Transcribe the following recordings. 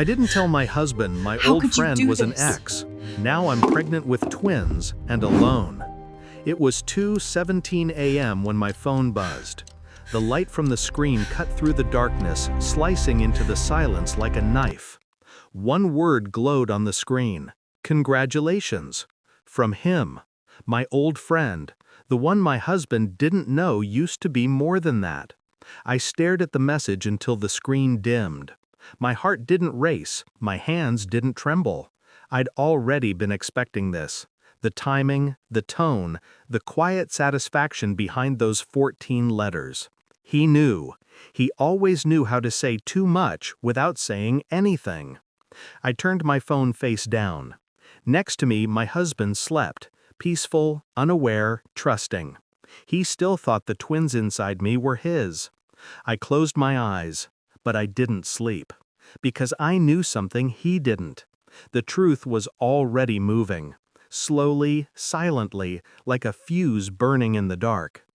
I didn't tell my husband my How old could you friend do was an this? ex. Now I'm pregnant with twins and alone. It was 2:17 a.m. when my phone buzzed. The light from the screen cut through the darkness, slicing into the silence like a knife. One word glowed on the screen. Congratulations. From him. My old friend. The one my husband didn't know used to be more than that. I stared at the message until the screen dimmed. My heart didn't race, my hands didn't tremble. I'd already been expecting this. The timing, the tone, the quiet satisfaction behind those 14 letters. He knew. He always knew how to say too much without saying anything. I turned my phone face down. Next to me, my husband slept, peaceful, unaware, trusting. He still thought the twins inside me were his. I closed my eyes, but I didn't sleep, because I knew something he didn't. The truth was already moving, slowly, silently, like a fuse burning in the dark.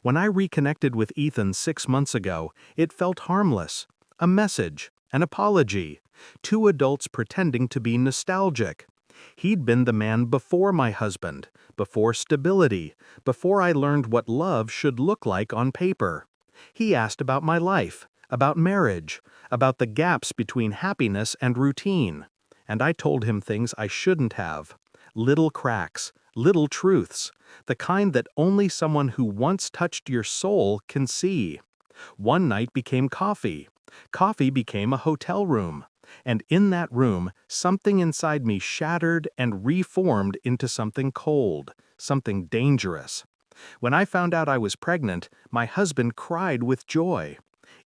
When I reconnected with Ethan 6 months ago, it felt harmless. A message, an apology, two adults pretending to be nostalgic. He'd been the man before my husband, before stability, before I learned what love should look like on paper. He asked about my life, about marriage, about the gaps between happiness and routine. And I told him things I shouldn't have. Little cracks, little truths, the kind that only someone who once touched your soul can see. One night became coffee. Coffee became a hotel room. And in that room, something inside me shattered and reformed into something cold, something dangerous. When I found out I was pregnant, my husband cried with joy.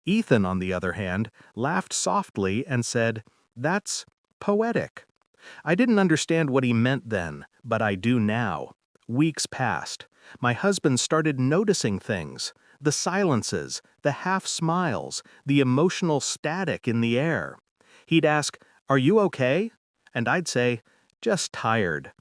Ethan, on the other hand, laughed softly and said, "That's poetic." I didn't understand what he meant then, but I do now. Weeks passed. My husband started noticing things. The silences, the half-smiles, the emotional static in the air. He'd ask, "Are you okay?" And I'd say, "Just tired."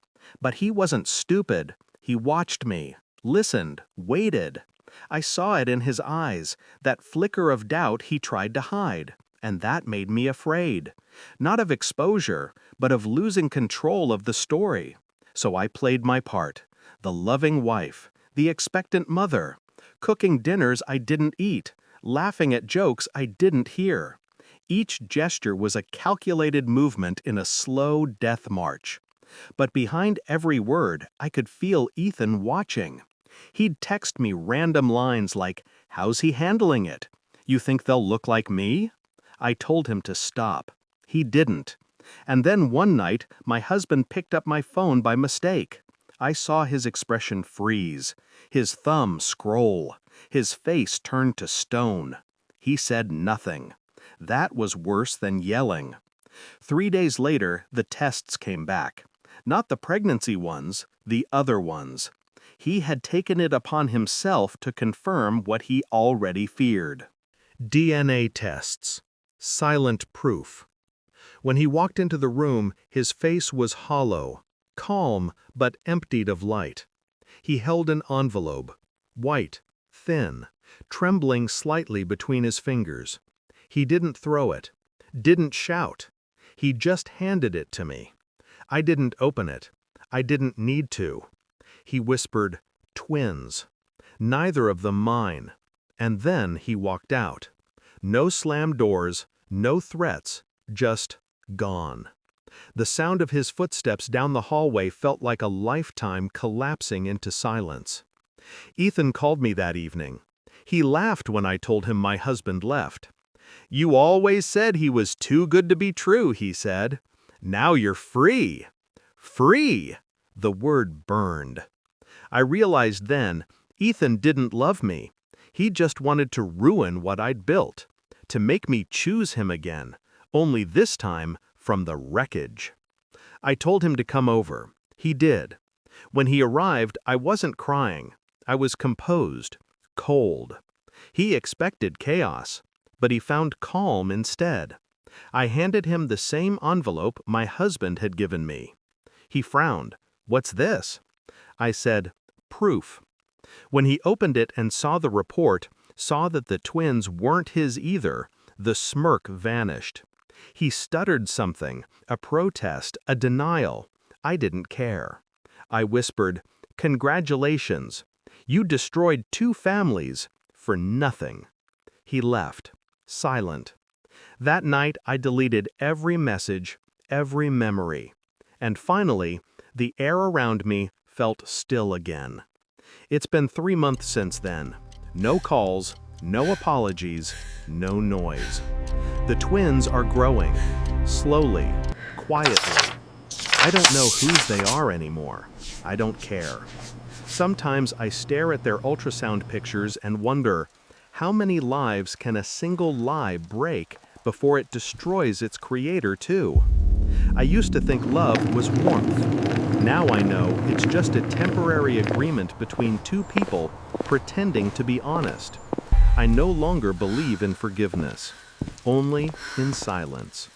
But he wasn't stupid. He watched me, listened, waited. I saw it in his eyes, that flicker of doubt he tried to hide. And that made me afraid. Not of exposure, but of losing control of the story. So I played my part. The loving wife, the expectant mother, cooking dinners I didn't eat, laughing at jokes I didn't hear. Each gesture was a calculated movement in a slow death march. But behind every word, I could feel Ethan watching. He'd text me random lines like, "How's he handling it? You think they'll look like me?" I told him to stop. He didn't. And then one night, my husband picked up my phone by mistake. I saw his expression freeze, his thumb scroll, his face turn to stone. He said nothing. That was worse than yelling. 3 days later, the tests came back. Not the pregnancy ones, the other ones. He had taken it upon himself to confirm what he already feared. DNA tests. Silent proof. When he walked into the room, his face was hollow, calm, but emptied of light. He held an envelope, white, thin, trembling slightly between his fingers. He didn't throw it, didn't shout. He just handed it to me. I didn't open it. I didn't need to. He whispered, "Twins. Neither of them mine." And then he walked out. No slammed doors, no threats, just gone. The sound of his footsteps down the hallway felt like a lifetime collapsing into silence. Ethan called me that evening. He laughed when I told him my husband left. "You always said he was too good to be true," he said. "Now you're free." Free! The word burned. I realized then, Ethan didn't love me. He just wanted to ruin what I'd built, to make me choose him again, only this time from the wreckage. I told him to come over. He did. When he arrived, I wasn't crying. I was composed, cold. He expected chaos, but he found calm instead. I handed him the same envelope my husband had given me. He frowned. "What's this?" I said, "Proof." When he opened it and saw the report, saw that the twins weren't his either, the smirk vanished. He stuttered something, a protest, a denial. I didn't care. I whispered, "Congratulations. You destroyed 2 families for nothing." He left, silent. That night I deleted every message, every memory. And finally, the air around me felt still again. It's been 3 months since then. No calls, no apologies, no noise. The twins are growing, slowly, quietly. I don't know whose they are anymore. I don't care. Sometimes I stare at their ultrasound pictures and wonder, how many lives can a single lie break before it destroys its creator too? I used to think love was warmth. Now I know it's just a temporary agreement between 2 people pretending to be honest. I no longer believe in forgiveness, only in silence.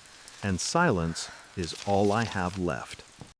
And silence is all I have left.